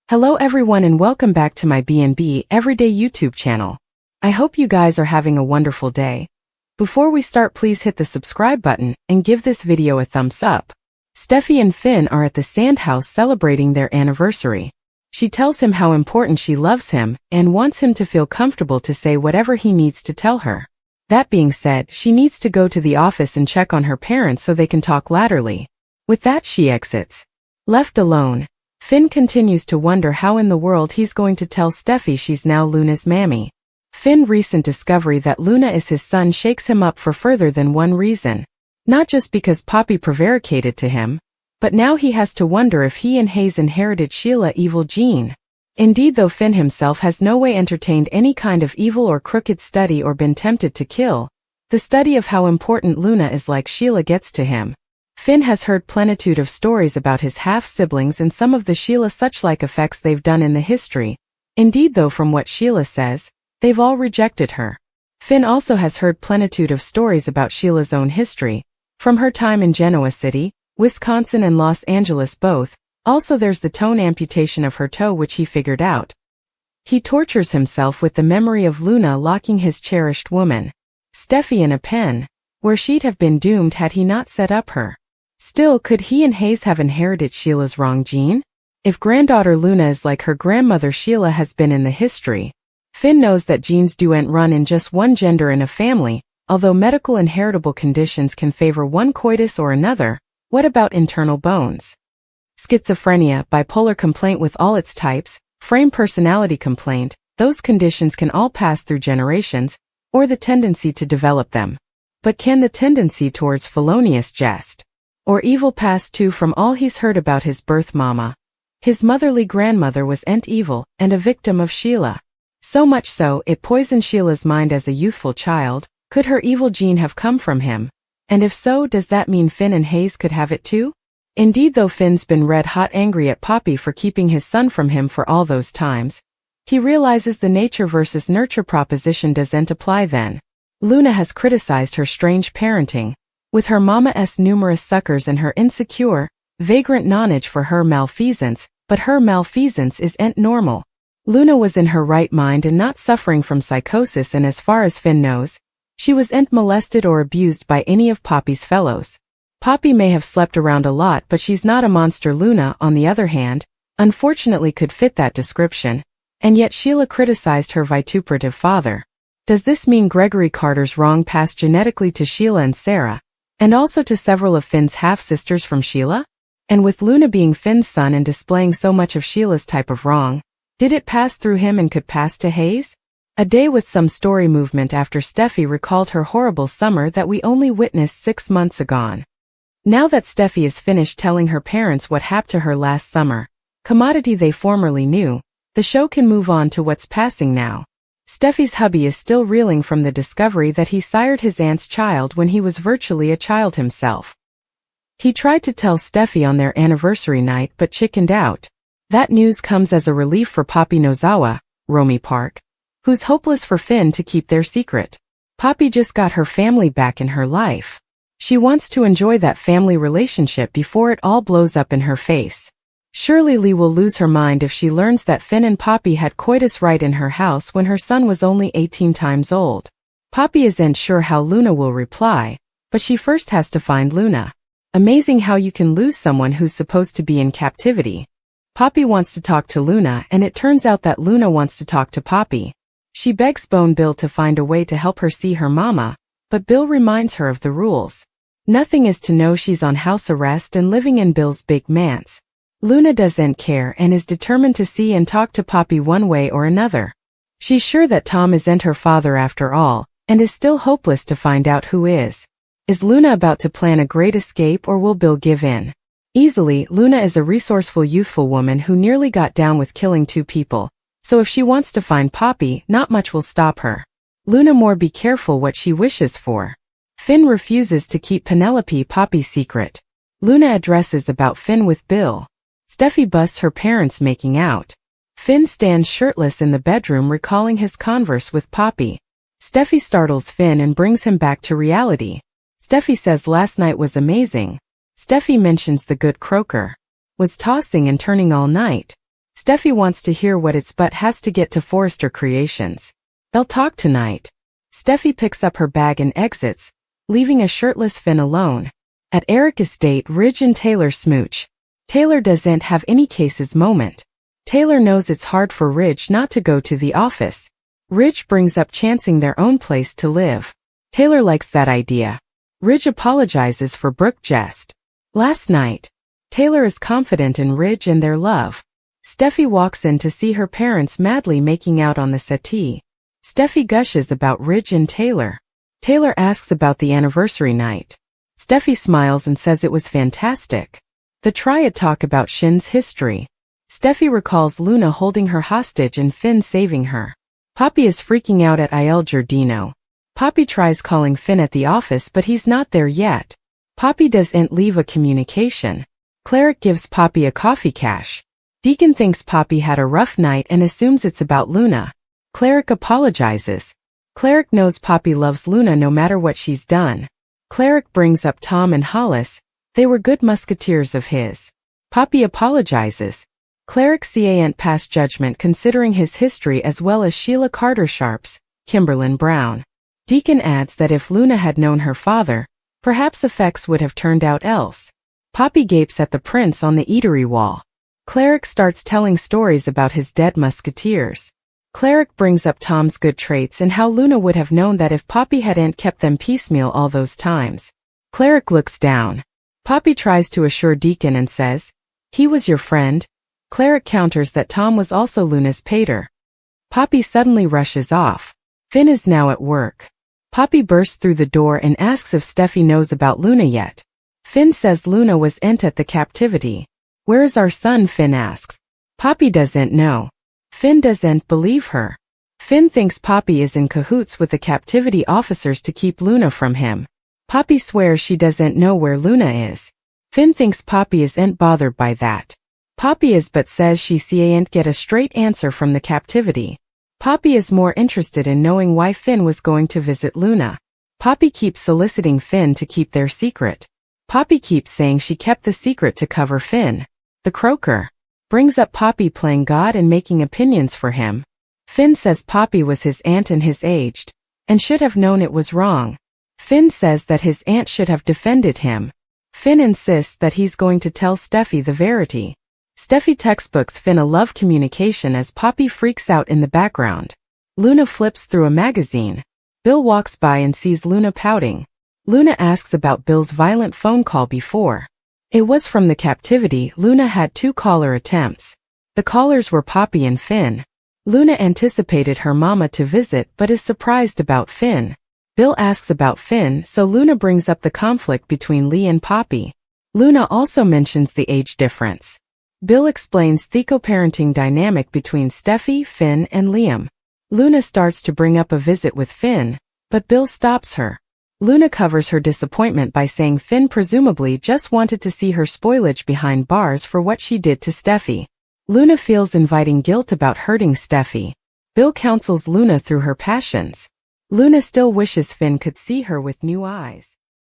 Hello everyone and welcome back to my B&B Everyday YouTube channel. I hope you guys are having a wonderful day. Before we start, please hit the subscribe button and give this video a thumbs up. Steffy and Finn are at the sand house celebrating their anniversary. She tells him how important she loves him and wants him to feel comfortable to say whatever he needs to tell her. That being said, she needs to go to the office and check on her parents so they can talk laterally. With that, she exits. Left alone, Finn continues to wonder how in the world he's going to tell Steffy she's now Luna's mammy. Finn's recent discovery that Luna is his son shakes him up for further than one reason. Not just because Poppy prevaricated to him, but now he has to wonder if he and Hayes inherited Sheila's evil gene. Indeed, though Finn himself has no way entertained any kind of evil or crooked study or been tempted to kill, the study of how important Luna is like Sheila gets to him. Finn has heard plenitude of stories about his half-siblings and some of the Sheila such-like effects they've done in the history. Indeed, though, from what Sheila says, they've all rejected her. Finn also has heard plenitude of stories about Sheila's own history, from her time in Genoa City, Wisconsin and Los Angeles both. Also there's the toe amputation of her toe which he figured out. He tortures himself with the memory of Luna locking his cherished woman, Steffy, in a pen, where she'd have been doomed had he not set up her. Still, could he and Hayes have inherited Sheila's wrong gene? If granddaughter Luna is like her grandmother Sheila has been in the history, Finn knows that genes don't run in just one gender in a family. Although medical inheritable conditions can favor one coitus or another, what about internal bones? Schizophrenia, bipolar complaint with all its types, frame personality complaint, those conditions can all pass through generations, or the tendency to develop them. But can the tendency towards felonious jest or evil pass too? From all he's heard about his birth mama, his motherly grandmother was evil and a victim of Sheila. So much so, it poisoned Sheila's mind as a youthful child. Could her evil gene have come from him? And if so, does that mean Finn and Hayes could have it too? Indeed, though Finn's been red-hot angry at Poppy for keeping his son from him for all those times, he realizes the nature versus nurture proposition doesn't apply then. Luna has criticized her strange parenting, with her mama's numerous suckers and her insecure, vagrant knowledge for her malfeasance, but her malfeasance isn't normal. Luna was in her right mind and not suffering from psychosis, and as far as Finn knows, she wasn't molested or abused by any of Poppy's fellows. Poppy may have slept around a lot, but she's not a monster. Luna, on the other hand, unfortunately could fit that description, and yet Sheila criticized her vituperative father. Does this mean Gregory Carter's wrong passed genetically to Sheila and Sarah, and also to several of Finn's half-sisters from Sheila? And with Luna being Finn's son and displaying so much of Sheila's type of wrong, did it pass through him and could pass to Hayes? A day with some story movement after Steffy recalled her horrible summer that we only witnessed 6 months agone. Now that Steffy is finished telling her parents what happened to her last summer, commodity they formerly knew, the show can move on to what's passing now. Steffy's hubby is still reeling from the discovery that he sired his aunt's child when he was virtually a child himself. He tried to tell Steffy on their anniversary night but chickened out. That news comes as a relief for Poppy Nozawa, Romy Park, who's hopeless for Finn to keep their secret. Poppy just got her family back in her life. She wants to enjoy that family relationship before it all blows up in her face. Surely Lee will lose her mind if she learns that Finn and Poppy had coitus right in her house when her son was only 18 times old. Poppy isn't sure how Luna will reply, but she first has to find Luna. Amazing how you can lose someone who's supposed to be in captivity. Poppy wants to talk to Luna, and it turns out that Luna wants to talk to Poppy. She begs Bone Bill to find a way to help her see her mama, but Bill reminds her of the rules. Nothing is to know she's on house arrest and living in Bill's big manse. Luna doesn't care and is determined to see and talk to Poppy one way or another. She's sure that Tom isn't her father after all, and is still hopeless to find out who is. Is Luna about to plan a great escape, or will Bill give in? Easily, Luna is a resourceful youthful woman who nearly got down with killing 2 people, so if she wants to find Poppy, not much will stop her. Luna more be careful what she wishes for. Finn refuses to keep Penelope Poppy's secret. Luna addresses about Finn with Bill. Steffy busts her parents making out. Finn stands shirtless in the bedroom recalling his converse with Poppy. Steffy startles Finn and brings him back to reality. Steffy says last night was amazing. Steffy mentions the good croaker was tossing and turning all night. Steffy wants to hear what its butt has to get to Forrester Creations. They'll talk tonight. Steffy picks up her bag and exits, leaving a shirtless Finn alone. At Erica's date, Ridge and Taylor smooch. Taylor doesn't have any cases moment. Taylor knows it's hard for Ridge not to go to the office. Ridge brings up chancing their own place to live. Taylor likes that idea. Ridge apologizes for Brooke jest. Last night. Taylor is confident in Ridge and their love. Steffy walks in to see her parents madly making out on the settee. Steffy gushes about Ridge and Taylor. Taylor asks about the anniversary night. Steffy smiles and says it was fantastic. The triad talk about Shin's history. Steffy recalls Luna holding her hostage and Finn saving her. Poppy is freaking out at Il Giardino. Poppy tries calling Finn at the office but he's not there yet. Poppy doesn't leave a communication. Cleric gives Poppy a coffee cash. Deacon thinks Poppy had a rough night and assumes it's about Luna. Cleric apologizes. Cleric knows Poppy loves Luna no matter what she's done. Cleric brings up Tom and Hollis. They were good musketeers of his. Poppy apologizes. Cleric can't pass judgment considering his history as well as Sheila Carter Sharp's, Kimberlyn Brown. Deacon adds that if Luna had known her father, perhaps effects would have turned out else. Poppy gapes at the prints on the eatery wall. Cleric starts telling stories about his dead musketeers. Cleric brings up Tom's good traits and how Luna would have known that if Poppy hadn't kept them piecemeal all those times. Cleric looks down. Poppy tries to assure Deacon and says, "He was your friend." Cleric counters that Tom was also Luna's pater. Poppy suddenly rushes off. Finn is now at work. Poppy bursts through the door and asks if Steffy knows about Luna yet. Finn says Luna was at the captivity. "Where is our son?" Finn asks. Poppy doesn't know. Finn doesn't believe her. Finn thinks Poppy is in cahoots with the captivity officers to keep Luna from him. Poppy swears she doesn't know where Luna is. Finn thinks Poppy isn't bothered by that. Poppy is but says she can't get a straight answer from the captivity. Poppy is more interested in knowing why Finn was going to visit Luna. Poppy keeps soliciting Finn to keep their secret. Poppy keeps saying she kept the secret to cover Finn. The croaker brings up Poppy playing God and making opinions for him. Finn says Poppy was his aunt and his aged, and should have known it was wrong. Finn says that his aunt should have defended him. Finn insists that he's going to tell Steffy the verity. Steffy textbooks Finn a love communication as Poppy freaks out in the background. Luna flips through a magazine. Bill walks by and sees Luna pouting. Luna asks about Bill's violent phone call before. It was from the captivity. Luna had 2 caller attempts. The callers were Poppy and Finn. Luna anticipated her mama to visit but is surprised about Finn. Bill asks about Finn, so Luna brings up the conflict between Lee and Poppy. Luna also mentions the age difference. Bill explains the co-parenting dynamic between Steffy, Finn, and Liam. Luna starts to bring up a visit with Finn, but Bill stops her. Luna covers her disappointment by saying Finn presumably just wanted to see her spoilage behind bars for what she did to Steffy. Luna feels inviting guilt about hurting Steffy. Bill counsels Luna through her passions. Luna still wishes Finn could see her with new eyes.